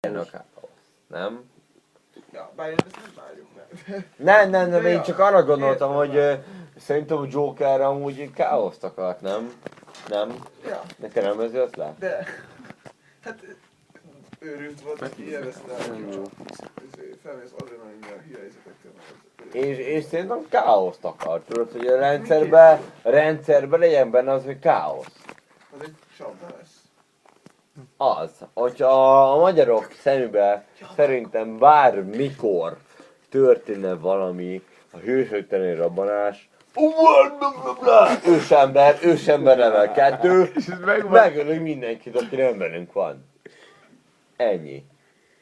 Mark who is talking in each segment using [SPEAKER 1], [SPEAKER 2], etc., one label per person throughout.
[SPEAKER 1] a káosz, nem?
[SPEAKER 2] Ja, bár én ezt nem várjuk meg.
[SPEAKER 1] Nem, én csak arra gondoltam, hogy szerintem a Joker amúgy káoszt akart, nem? Nem?
[SPEAKER 2] Ja,
[SPEAKER 1] Nekem nem ez jött le?
[SPEAKER 2] de... Hát... Őrült volt, aki jelezte a felmész adrenalin hírhelyzetekkel.
[SPEAKER 1] És szerintem káoszt akart, tudod, hogy a rendszerben legyen benne az, hogy káosz.
[SPEAKER 2] Az egy csapda lesz.
[SPEAKER 1] Az, hogyha a magyarok szemében szerintem bármikor történne valami, a hősökteni robbanás, ősember level 2, megölünk mindenkit, aki nem velünk van. Ennyi.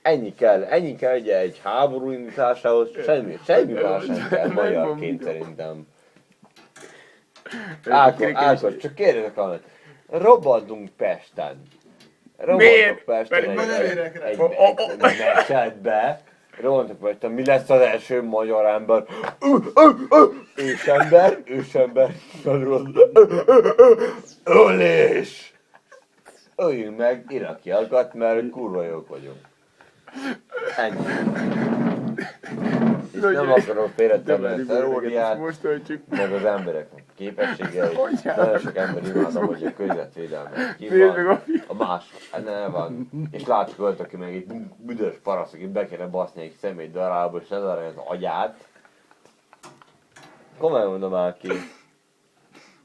[SPEAKER 1] Ennyi kell egy háború indításához, semmi más nem kell magyarként szerintem. Ákos, csak kérdezek valamit. Robbadunk Pesten. Robbadunk Pesten egy mecsetbe. Robbadunk Pesten, mi lesz az első magyar ember? Ősember. Ölés! Öljünk meg irakiakat, mert kurva jók vagyunk. Ennyi. És nem akarok félretenni a teóriát, meg az embereknek képességeit. Nagyon sok ember imádom, hogy a közvetvédelmet ki van. A más, ne van. És látjuk olyat, aki meg egy büdös paraszt, aki be kéne baszni egy szemét darálba, és ledarálja az agyát. Komolyan mondom már ki.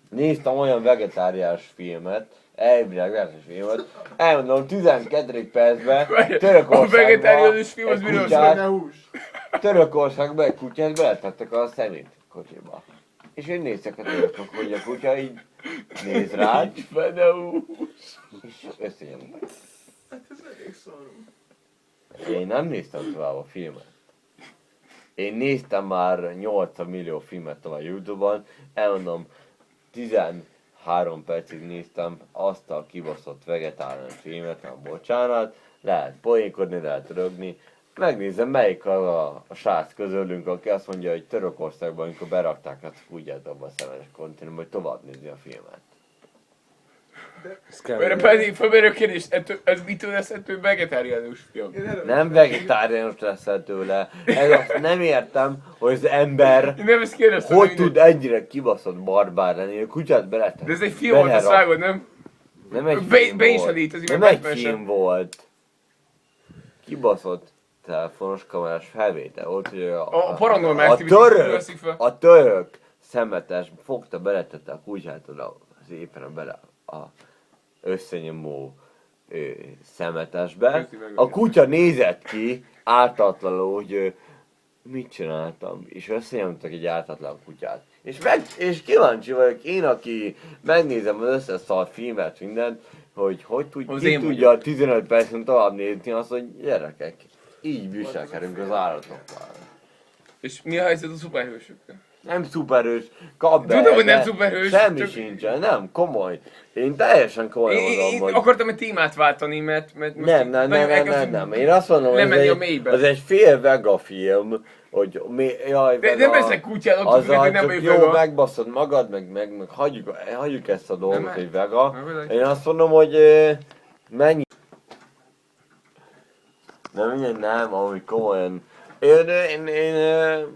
[SPEAKER 1] Néztem olyan vegetáriás filmet, elvileg vegetáriás filmet, elmondom 12. percben Törökországban egy kutyát beletettek a szemét kocsiba. És én néztek a törökök, hogy a kutya így néz rá, és összenyom.
[SPEAKER 2] Hát ez elég szarú.
[SPEAKER 1] Én nem néztem tovább a filmet. Én néztem már 80 millió filmet tovább YouTube-on, elmondom, 13 percig néztem azt a kibaszott vegetáriánus filmet, nem bocsánat, lehet poénkodni, lehet rögni. Megnézem, melyik a srác közülünk, aki azt mondja, hogy Törökországban, amikor berakták azt kutyát abba a szemes konténerbe, hogy tovább nézni a filmet.
[SPEAKER 3] Mert pedig felmerül a kérdés, ez mitől lesz ettől vegetáriánus film?
[SPEAKER 1] Nem vegetáriánus lesz tőle. Ez azt nem értem, hogy az ember hogy tud ennyire kibaszott barbár lenni, a kutyát belettek.
[SPEAKER 3] De ez egy film volt, ezt vágod, nem?
[SPEAKER 1] Nem egy film
[SPEAKER 3] Be is
[SPEAKER 1] volt.
[SPEAKER 3] elítezik,
[SPEAKER 1] Nem egy film volt. Kibaszott telefonos kamerás felvétel volt, hogy
[SPEAKER 3] a Paranormal Activity veszik fel.
[SPEAKER 1] A török szemetes fogta, beletette a kutyát oda az éppen bele a összenyomó szemetesbe. A kutya nézett ki ártatlanul, hogy mit csináltam, és összenyomtak egy ártatlan kutyát. És kíváncsi vagyok én, aki megnézem az összes szar filmet, mindent, hogy tudja 15 percen tovább nézni azt, hogy gyerekek, így viselkedünk az állatokkal.
[SPEAKER 3] És mi a helyzet a szuperhősökkel?
[SPEAKER 1] Nem szuperhős, kap be.
[SPEAKER 3] Tudom, hogy nem szuperhős.
[SPEAKER 1] Semmi sincsen, nem, komoly. Én teljesen komolyan mondom,
[SPEAKER 3] én
[SPEAKER 1] hogy...
[SPEAKER 3] akartam egy témát váltani, mert most
[SPEAKER 1] nem. Én azt mondom, hogy ez egy fél vega film, hogy jaj,
[SPEAKER 3] de nem ezek kutyát, ott tudjuk, hogy nem vagyok
[SPEAKER 1] jó,
[SPEAKER 3] vega.
[SPEAKER 1] megbaszod magad, meg hagyjuk ezt a dolgot, hogy vega. Én azt mondom, hogy mennyi... Nem, amúgy komolyan. Én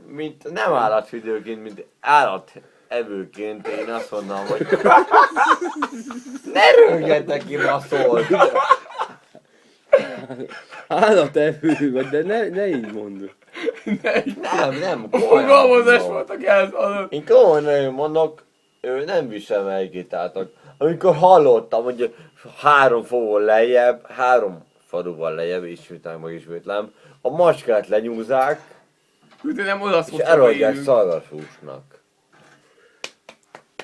[SPEAKER 1] mint nem állatvidőként, mint állatevőként én azt mondom, hogy ne rögjetek ki a szót!
[SPEAKER 4] Állatevő vagy, de ne így mondod.
[SPEAKER 1] Nem,
[SPEAKER 3] Fogalmazás voltak ez.
[SPEAKER 1] Én komolyan mondok, ő nem visel melyikétátok. Amikor hallottam, hogy 3 faluval lejjebb, ismétlem, a macskát lenyúzzák, és eladják szarvashúsnak.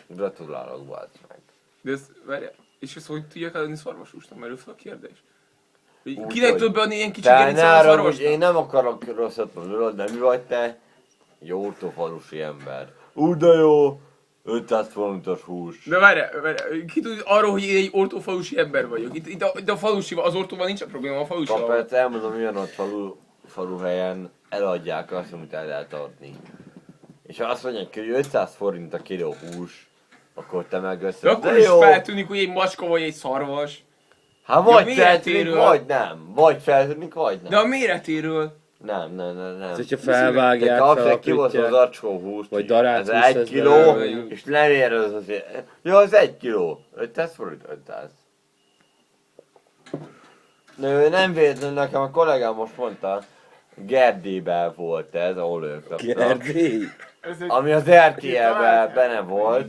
[SPEAKER 1] Gratulálok, bácsi meg.
[SPEAKER 3] De ez, várjál, és ezt hogy tudják eladni szarvashúsnak? Merül fel a kérdés. Kinek tudod beadni ilyen kicsi gerincel a szarvasnak?
[SPEAKER 1] Én nem akarok rosszat mondani, de mi vagy te? Egy ortófalusi ember. De jó! 500 forintos hús.
[SPEAKER 3] De várjál, ki tud arról, hogy én egy ortófalusi ember vagyok? Itt a falusival, az ortóval nincs a probléma, a falusival.
[SPEAKER 1] Persze elmondom, milyen ott faluhelyen eladják azt, amit el lehet adni. És ha azt mondják, hogy 500 forint a kiló hús, akkor te megveszed.
[SPEAKER 3] De akkor is feltűnik, hogy egy macska vagy egy szarvas.
[SPEAKER 1] Hát vagy
[SPEAKER 3] méretéről.
[SPEAKER 1] feltűnik, vagy nem. Vagy feltűnik, vagy nem.
[SPEAKER 3] De a méretéről.
[SPEAKER 1] Nem.
[SPEAKER 4] Hogyha felvágják,
[SPEAKER 1] Te kibaszol az
[SPEAKER 4] felapítják,
[SPEAKER 1] acskó húst,
[SPEAKER 4] vagy darát
[SPEAKER 1] ez 1
[SPEAKER 4] húsz
[SPEAKER 1] kiló,
[SPEAKER 4] belőle.
[SPEAKER 1] és nem ér az azért. Ja, az 1 kiló. 500 forint, 500. Nő, nem véletlenül nekem a kollégám most mondta, Gerdébe volt ez, ahol ők laknak.
[SPEAKER 4] Gerdély?
[SPEAKER 1] Ami az RTL-ben benne volt,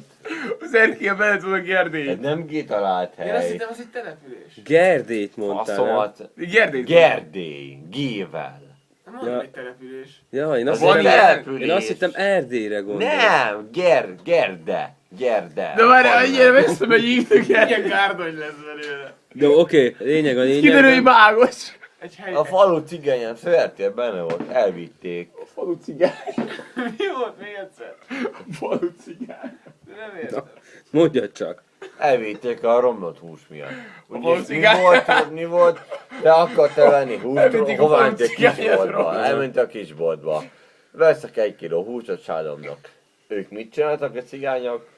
[SPEAKER 3] Az erkélybe bele tud a
[SPEAKER 1] ez
[SPEAKER 3] Gerdély.
[SPEAKER 1] nem kitalált
[SPEAKER 2] Én azt
[SPEAKER 1] hely.
[SPEAKER 2] hittem, az egy település.
[SPEAKER 4] Gerdélyt mondtál, nem?
[SPEAKER 1] Faszomat.
[SPEAKER 3] Gerdély.
[SPEAKER 1] Gerdély. G-vel.
[SPEAKER 2] Nem mondom,
[SPEAKER 4] Ja.
[SPEAKER 2] egy település.
[SPEAKER 4] Ja, én azt,
[SPEAKER 1] Van
[SPEAKER 4] hittem,
[SPEAKER 1] település.
[SPEAKER 4] én azt hittem Erdélyre gondoltam.
[SPEAKER 1] Nem, Gerde.
[SPEAKER 3] De már ennyire messze megy így a Gerdély.
[SPEAKER 2] Milyen gárdony lesz belőle.
[SPEAKER 4] De oké, lényeg a
[SPEAKER 3] Kiderül, hogy
[SPEAKER 4] lényeg.
[SPEAKER 3] mágos.
[SPEAKER 2] Egy hely.
[SPEAKER 1] A falu cigányen szörtél benne volt, elvitték.
[SPEAKER 3] A falu cigány.
[SPEAKER 2] Mi volt még egyszer?
[SPEAKER 3] A falu cigány.
[SPEAKER 2] De nem értem.
[SPEAKER 4] Mondjad csak.
[SPEAKER 1] Elvitték a romlott hús miatt.
[SPEAKER 3] falu
[SPEAKER 1] Ugye mi
[SPEAKER 3] cigány.
[SPEAKER 1] volt, mi volt? Te akartál venni húst,
[SPEAKER 3] Elvitték a
[SPEAKER 1] hova
[SPEAKER 3] falu
[SPEAKER 1] mentél?
[SPEAKER 3] cigányat
[SPEAKER 1] Kisboltba.
[SPEAKER 3] romlott.
[SPEAKER 1] Elment a kisboltba. Veszek 1 kiló húsot családomnak. Ők mit csináltak a cigányok?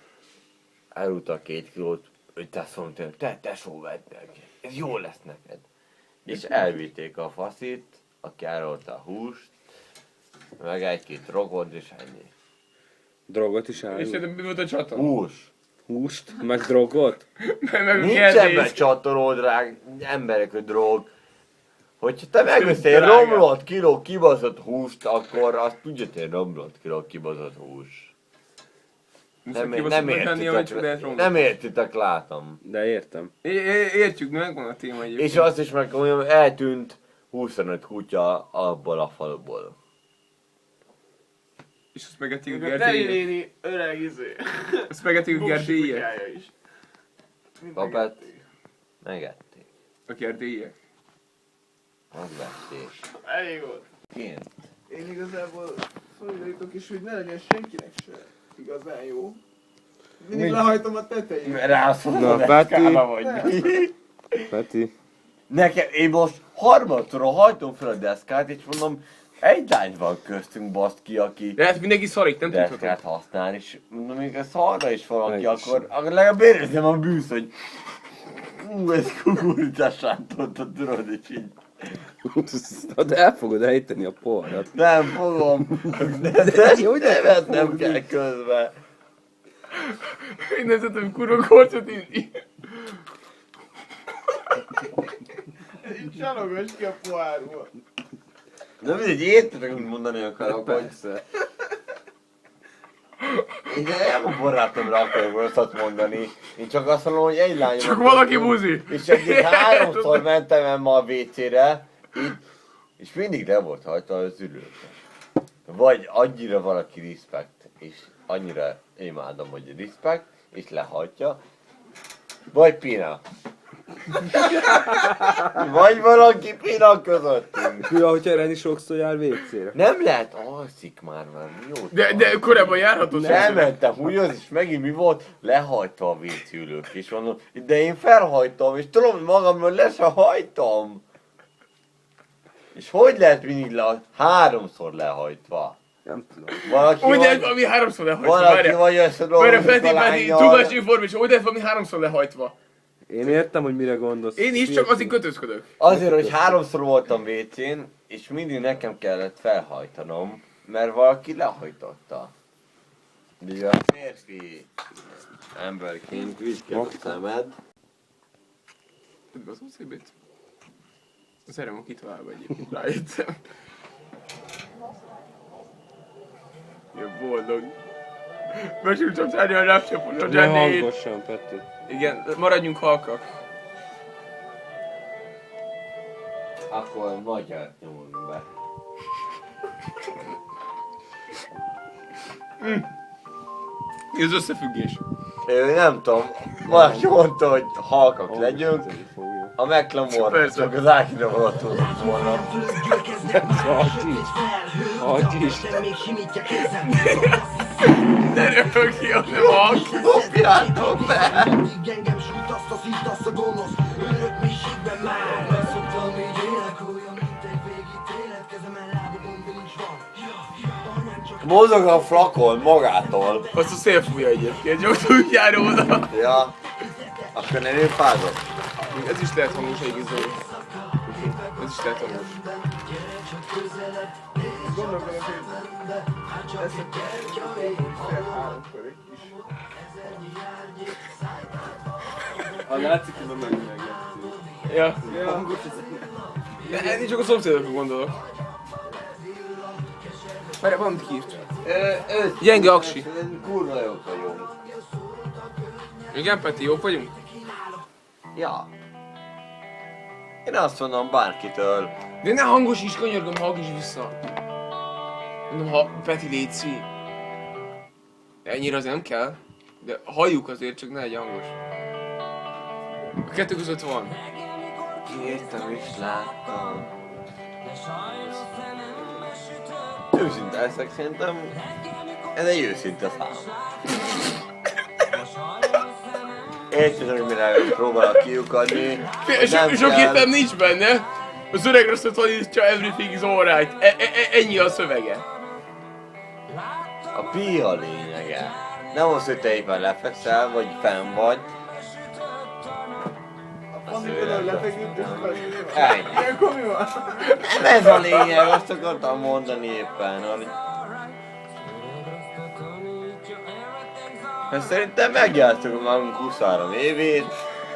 [SPEAKER 1] Elrúgtak 2 kilót, 500 forintért. Te tesó, vedd meg. Ez jó lesz neked. És elvitték a faszit, aki elrolta a húst, meg 1-2 drogot, és ennyi.
[SPEAKER 4] Drogot is
[SPEAKER 3] És
[SPEAKER 4] árul.
[SPEAKER 3] mi volt a csata?
[SPEAKER 1] Hús.
[SPEAKER 4] Húst, meg drogot.
[SPEAKER 3] Meg a
[SPEAKER 1] Nincsen
[SPEAKER 3] Gerdély.
[SPEAKER 1] becsatoló drág, emberek a drog. Hogyha te megveszel egy
[SPEAKER 3] Drága.
[SPEAKER 1] romlott kiló kibaszott húst, akkor azt tudja, hogy egy romlott kiló kibaszott hús. Nem
[SPEAKER 3] értitek.
[SPEAKER 1] értitek, látom.
[SPEAKER 4] De értem.
[SPEAKER 3] Értjük, megvan a téma egyébként.
[SPEAKER 1] És azt is meg mondjam, eltűnt 25 kutya abból a faluból.
[SPEAKER 3] És azt megették a
[SPEAKER 2] A
[SPEAKER 3] Gerdélyet.
[SPEAKER 2] Teli öreg izé.
[SPEAKER 3] Azt megették a
[SPEAKER 2] Buksi
[SPEAKER 3] Gerdélyet.
[SPEAKER 2] kutyája is. Mind
[SPEAKER 1] Papát
[SPEAKER 2] megették.
[SPEAKER 1] megették.
[SPEAKER 3] A Gerdélyek.
[SPEAKER 1] Megvették.
[SPEAKER 2] Elég volt.
[SPEAKER 1] Ként.
[SPEAKER 2] Én igazából szolidarítok is, hogy ne legyen senkinek se igazán jó. Mindig
[SPEAKER 1] Mit?
[SPEAKER 2] lehajtom a tetejét.
[SPEAKER 1] Rászolom
[SPEAKER 4] Na,
[SPEAKER 1] a
[SPEAKER 4] Peti.
[SPEAKER 1] deszkába vagy.
[SPEAKER 4] Peti.
[SPEAKER 1] Nekem, én most harmadszorra hajtom fel a deszkát, és mondom, egy lány van köztünk, baszt ki, aki
[SPEAKER 3] De hát mindenki szarik, nem tudhatom.
[SPEAKER 1] deszkát használ, és mondom, még a szarra is valaki,
[SPEAKER 4] Meg is.
[SPEAKER 1] akkor legalább érezzem a bűsz, hogy ez kukuricás rántottad, tudod, és így
[SPEAKER 4] De el fogod ejteni a porrat.
[SPEAKER 1] nem fogom,
[SPEAKER 4] Jó, de
[SPEAKER 1] nevetnem kell közben.
[SPEAKER 3] Én nem tudom, kurva korcsot inni.
[SPEAKER 2] Így csalogass ki a pohárból.
[SPEAKER 1] De mindegy, értetek, mit mondani akarok, hogy
[SPEAKER 4] Persze.
[SPEAKER 1] én nem a barátomra akarok rosszat mondani, én csak azt mondom, hogy egy lány
[SPEAKER 3] Csak
[SPEAKER 1] van
[SPEAKER 3] valaki
[SPEAKER 1] köztünk,
[SPEAKER 3] buzi.
[SPEAKER 1] és eddig 3-szor mentem el ma a WC-re, így, és mindig le volt hajtva az ülőkre. Vagy annyira valaki respect, és annyira imádom, hogy respect, és lehajtja, vagy pina. Vagy valaki pina közöttünk.
[SPEAKER 4] Mi, ahogy Reni sokszor jár WC-re.
[SPEAKER 1] Nem lehet, alszik már jó.
[SPEAKER 3] De korábban járhatod.
[SPEAKER 1] És elmentem húgyozni, és megint mi volt? Lehajta a vécülők, és mondom, de én felhajtom, és tudom, hogy magamról le se hajtom. És hogy lehet mindig 3-szor lehajtva?
[SPEAKER 4] Nem tudom.
[SPEAKER 1] Valaki
[SPEAKER 3] Úgy lehet
[SPEAKER 1] vagy,
[SPEAKER 3] valami 3-szor lehajtva.
[SPEAKER 1] valaki
[SPEAKER 3] Várjál.
[SPEAKER 1] vagy ezt a
[SPEAKER 3] Várjál, Peti,
[SPEAKER 1] lányjal.
[SPEAKER 3] tudás információ. Úgy lehet valami 3-szor lehajtva.
[SPEAKER 4] Én értem, hogy mire gondolsz.
[SPEAKER 3] Én is, csak azért kötözködök.
[SPEAKER 1] Azért, hogy 3-szor voltam WC-n, és mindig nekem kellett felhajtanom, mert valaki lehajtotta. Ugye a férfi emberként vizsgál a szemed.
[SPEAKER 3] Tudod, az szébét? Az erre van kitalálva egyébként, rájöttem. Ilyen boldog. Mesünk csapcsáni a rápcsapon, a
[SPEAKER 4] Ne
[SPEAKER 3] Jenny.
[SPEAKER 4] hallgassan, Peti.
[SPEAKER 3] Igen, maradjunk halkak.
[SPEAKER 1] Akkor magyar nyomunk be.
[SPEAKER 3] Mi az összefüggés?
[SPEAKER 1] Nem tudom, valaki mondta, hogy halkak legyünk.
[SPEAKER 4] Fogja.
[SPEAKER 1] A McLemore
[SPEAKER 3] Persze.
[SPEAKER 1] csak az Ákira vonatkozott volna.
[SPEAKER 4] Hagyj is.
[SPEAKER 3] Ne röhögjél, nem halk!
[SPEAKER 1] Dobjátok be!
[SPEAKER 5] Engem sújtasz, taszítasz a gonosz Örök mélységben már Megszoktam így élek olyan, mint egy végítélet Kezemen lábamon nincs van Anyám csak
[SPEAKER 1] Mozog a flakon magától.
[SPEAKER 3] Azt a szél fújja egyébként, csak tudjál róla.
[SPEAKER 1] Ja. Akkor nem én fázok.
[SPEAKER 3] Ez is lehet hangos egyébként Zoli. Ez is lehet hangos.
[SPEAKER 2] Gondolkodok, hogy eszek fél háromkor egy kis.
[SPEAKER 4] Ha látszik, hogy menni meg.
[SPEAKER 3] Ja.
[SPEAKER 2] Ja.
[SPEAKER 3] Én csak a szomszédokra gondolok. Várjál, valamit kiírt. Gyenge aksi.
[SPEAKER 1] Kurva jók vagyunk.
[SPEAKER 3] Igen, Peti, jók vagyunk?
[SPEAKER 1] Ja. Én azt mondom bárkitől.
[SPEAKER 3] De ne hangosíts, könyörgöm, hallgass vissza. Mondom, ha Peti létszi. Ennyire azért nem kell. De halljuk azért, csak ne egy hangos. A kettő között van.
[SPEAKER 1] Értem és láttam. Őszinte leszek, szerintem ez egy őszinte szám. Érted, hogy mire próbálok kiukadni.
[SPEAKER 3] Sok értelem nincs benne. Az öreg rosszat hallítja, everything is alright. Ennyi a szövege.
[SPEAKER 1] A pi a lényege. Nem az, hogy te éppen lefekszel, vagy fenn vagy.
[SPEAKER 2] Amikor lefeküdt, és
[SPEAKER 1] Ennyi.
[SPEAKER 2] ilyenkor mi van?
[SPEAKER 1] Ez a lényeg, azt akartam mondani éppen. Hát szerintem megjártuk magunk 23 évét,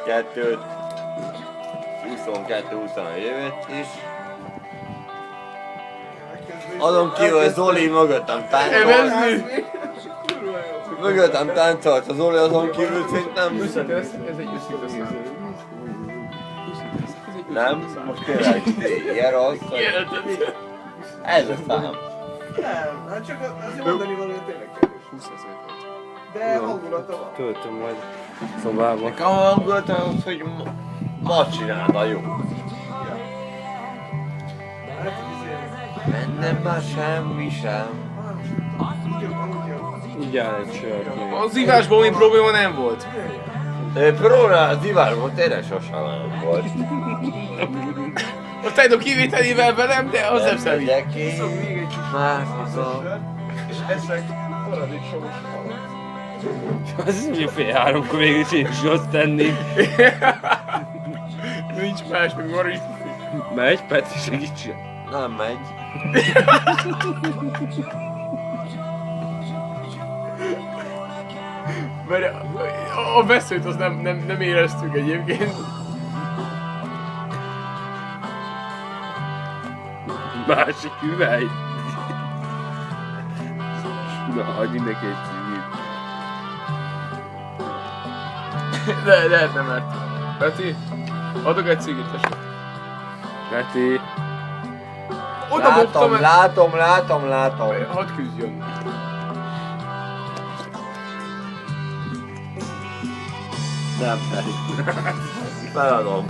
[SPEAKER 1] 22-23 évét is. Azon kívül, hogy Zoli mögöttem táncolt.
[SPEAKER 3] Evezni?
[SPEAKER 2] Kurva jó.
[SPEAKER 1] Mögöttem táncolt a Zoli, azon kívül szerintem...
[SPEAKER 3] Ez egy őszinte szám.
[SPEAKER 1] Nem? Most tényleg ilyen rossz, hogy ez a szám.
[SPEAKER 2] Nem, hát csak azért mondani valami tényleg kevés.
[SPEAKER 3] 20% volt.
[SPEAKER 2] De hangulata van.
[SPEAKER 4] Töltöm majd szobába.
[SPEAKER 1] Nekem a hangulatom az, hogy ma csinálna jó.
[SPEAKER 2] Hát izé.
[SPEAKER 1] Bennem már semmi sem.
[SPEAKER 4] Így áll egy sört még.
[SPEAKER 3] Az ivásból mi probléma nem volt.
[SPEAKER 1] Próbál az ivárból tényleg sosem nem volt.
[SPEAKER 3] A tegnap kivételével velem, de az nem számít.
[SPEAKER 1] megyek ki.
[SPEAKER 2] Iszok még egy kis
[SPEAKER 1] Már
[SPEAKER 2] sört,
[SPEAKER 1] faszom.
[SPEAKER 2] és eszek paradicsom halat.
[SPEAKER 4] Az mondjuk fél háromkor végül én is azt tennék.
[SPEAKER 3] Nincs más, meg van is.
[SPEAKER 4] Megy, Peti segítsen.
[SPEAKER 1] Nem megy.
[SPEAKER 3] Mert a veszőt azt nem éreztük egyébként.
[SPEAKER 4] Másik üvely. Na, hagyj neki egy cigit.
[SPEAKER 3] Lehetne, mert... Peti, adok egy cigit, tessék.
[SPEAKER 4] Peti.
[SPEAKER 3] Oda bobtam,
[SPEAKER 1] Látom.
[SPEAKER 3] hadd küzdjön.
[SPEAKER 1] Nem megy. Feladom.